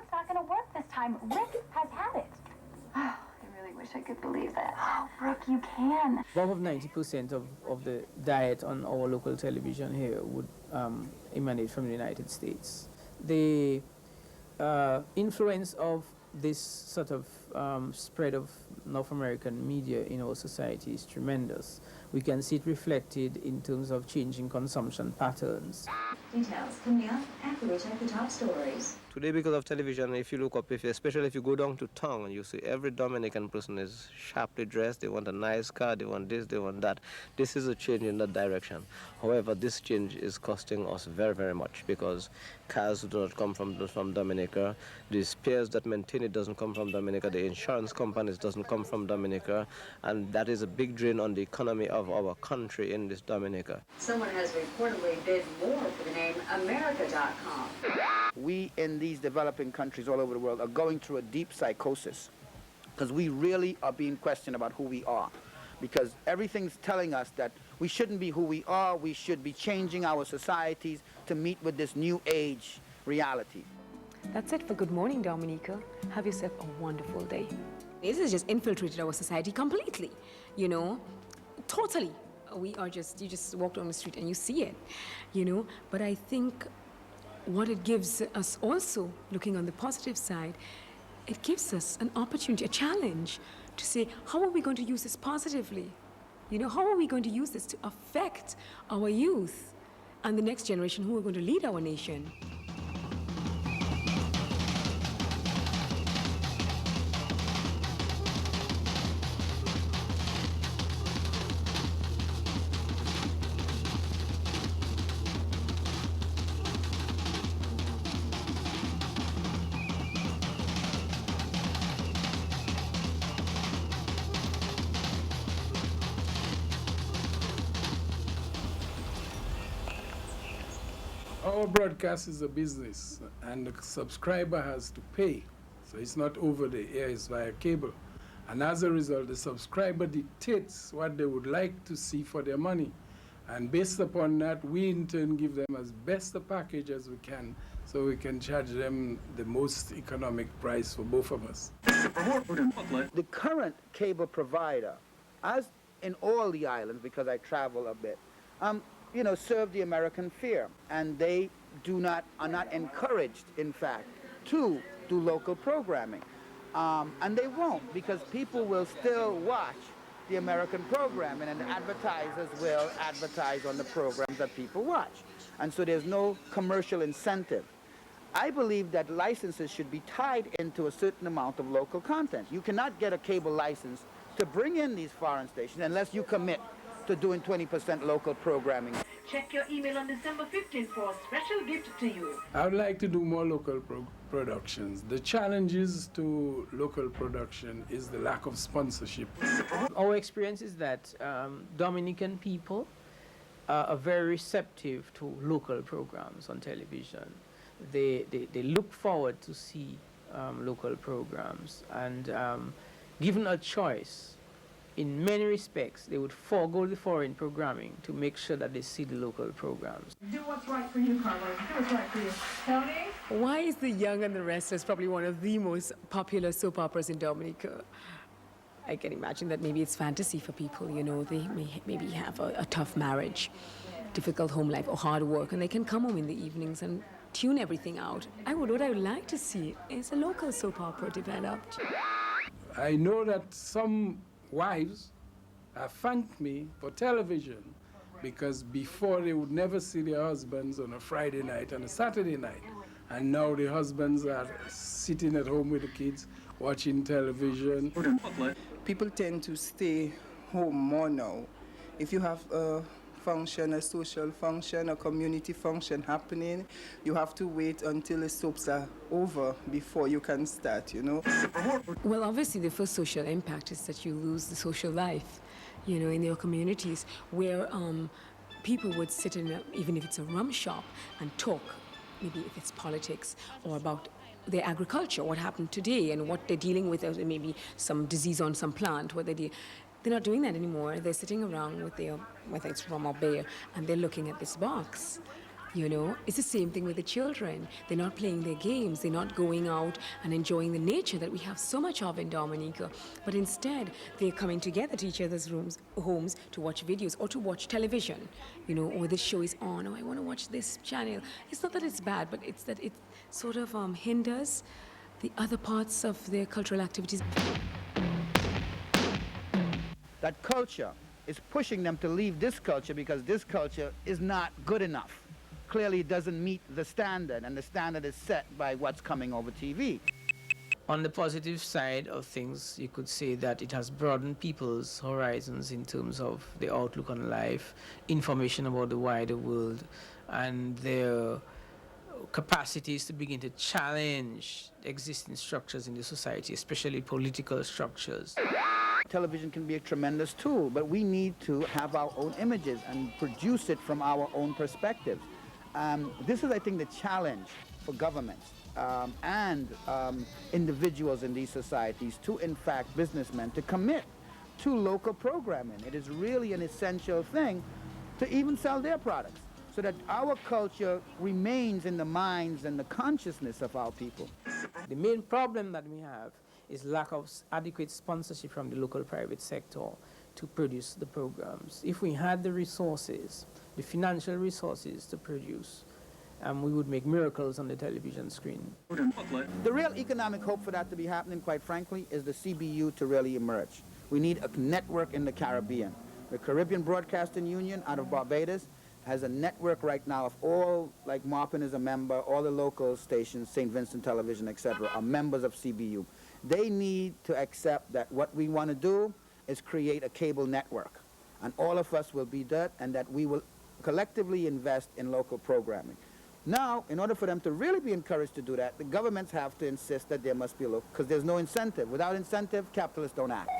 it's not going to work this time. Rick has had it. I really wish I could believe that. Oh, Brooke, you can. Above 90% of the diet on our local television here would emanate from the United States. The influence of this sort of spread of North American media in our society is tremendous. We can see it reflected in terms of changing consumption patterns. Details coming up after we check the top stories. Today, because of television, if you look up, especially if you go down to town, you see every Dominican person is sharply dressed. They want a nice car, they want this, they want that. This is a change in that direction. However, this change is costing us very, very much because cars do not come from Dominica. The spares that maintain it doesn't come from Dominica. The insurance companies doesn't come from Dominica. And that is a big drain on the economy of our country in this Dominica. Someone has reportedly bid more for the name America.com. We in these developing countries all over the world are going through a deep psychosis because we really are being questioned about who we are, because everything's telling us that we shouldn't be who we are. We should be changing our societies to meet with this new age reality. That's it for Good Morning, Dominica. Have yourself a wonderful day. This has just infiltrated our society completely, you know, totally. You just walk down the street and you see it, you know, but I think what it gives us also, looking on the positive side, it gives us an opportunity, a challenge to say, how are we going to use this positively? You know, how are we going to use this to affect our youth and the next generation who are going to lead our nation? Our broadcast is a business, and the subscriber has to pay. So it's not over the air, it's via cable. And as a result, the subscriber dictates what they would like to see for their money. And based upon that, we in turn give them as best a package as we can, so we can charge them the most economic price for both of us. The current cable provider, as in all the islands, because I travel a bit, you know, serve the American fear, and they are not encouraged, in fact, to do local programming. And they won't, because people will still watch the American programming, and the advertisers will advertise on the programs that people watch. And so there's no commercial incentive. I believe that licenses should be tied into a certain amount of local content. You cannot get a cable license to bring in these foreign stations unless you commit to doing 20% local programming. Check your email on December 15th for a special gift to you. I would like to do more local productions. The challenges to local production is the lack of sponsorship. Our experience is that Dominican people are very receptive to local programs on television. They look forward to see local programs, and given a choice, in many respects, they would forego the foreign programming to make sure that they see the local programs. Do what's right for you, Carlos. Do what's right for you. Tony? Why is The Young and the Restless probably one of the most popular soap operas in Dominica? I can imagine that maybe it's fantasy for people, you know, they maybe have a tough marriage, difficult home life or hard work, and they can come home in the evenings and tune everything out. What I would like to see is a local soap opera developed. I know that some wives have thanked me for television, because before they would never see their husbands on a Friday night and a Saturday night. And now the husbands are sitting at home with the kids, watching television. People tend to stay home more now. If you have a function, a social function, a community function happening, you have to wait until the soaps are over before you can start, you know. Well, obviously the first social impact is that you lose the social life, you know, in your communities, where people would sit in, even if it's a rum shop, and talk, maybe if it's politics or about their agriculture, what happened today and what they're dealing with, maybe some disease on some plant, they're not doing that anymore. They're sitting around with their, whether it's rum or beer, and they're looking at this box, You know, it's the same thing with the children. They're not playing their games. They're not going out and enjoying the nature that we have so much of in Dominica. But instead, they're coming together to each other's homes to watch videos or to watch television. You know, or this show is on. Oh, I want to watch this channel. It's not that it's bad, but it's that it sort of hinders the other parts of their cultural activities. That culture is pushing them to leave this culture because this culture is not good enough. Clearly it doesn't meet the standard, and the standard is set by what's coming over TV. On the positive side of things, you could say that it has broadened people's horizons in terms of their outlook on life, information about the wider world, and their capacities to begin to challenge existing structures in the society, especially political structures. Television can be a tremendous tool, but we need to have our own images and produce it from our own perspectives. This is, I think, the challenge for governments and individuals in these societies to, in fact, businessmen, to commit to local programming. It is really an essential thing to even sell their products so that our culture remains in the minds and the consciousness of our people. The main problem that we have is lack of adequate sponsorship from the local private sector to produce the programs. If we had the resources, the financial resources to produce, we would make miracles on the television screen. The real economic hope for that to be happening, quite frankly, is the CBU to really emerge. We need a network in the Caribbean. The Caribbean Broadcasting Union out of Barbados has a network right now of all, like Marpin is a member, all the local stations, St. Vincent Television, etc., are members of CBU. They need to accept that what we want to do is create a cable network. And all of us will be that, and that we will collectively invest in local programming. Now, in order for them to really be encouraged to do that, the governments have to insist that there must be a local, because there's no incentive. Without incentive, capitalists don't act.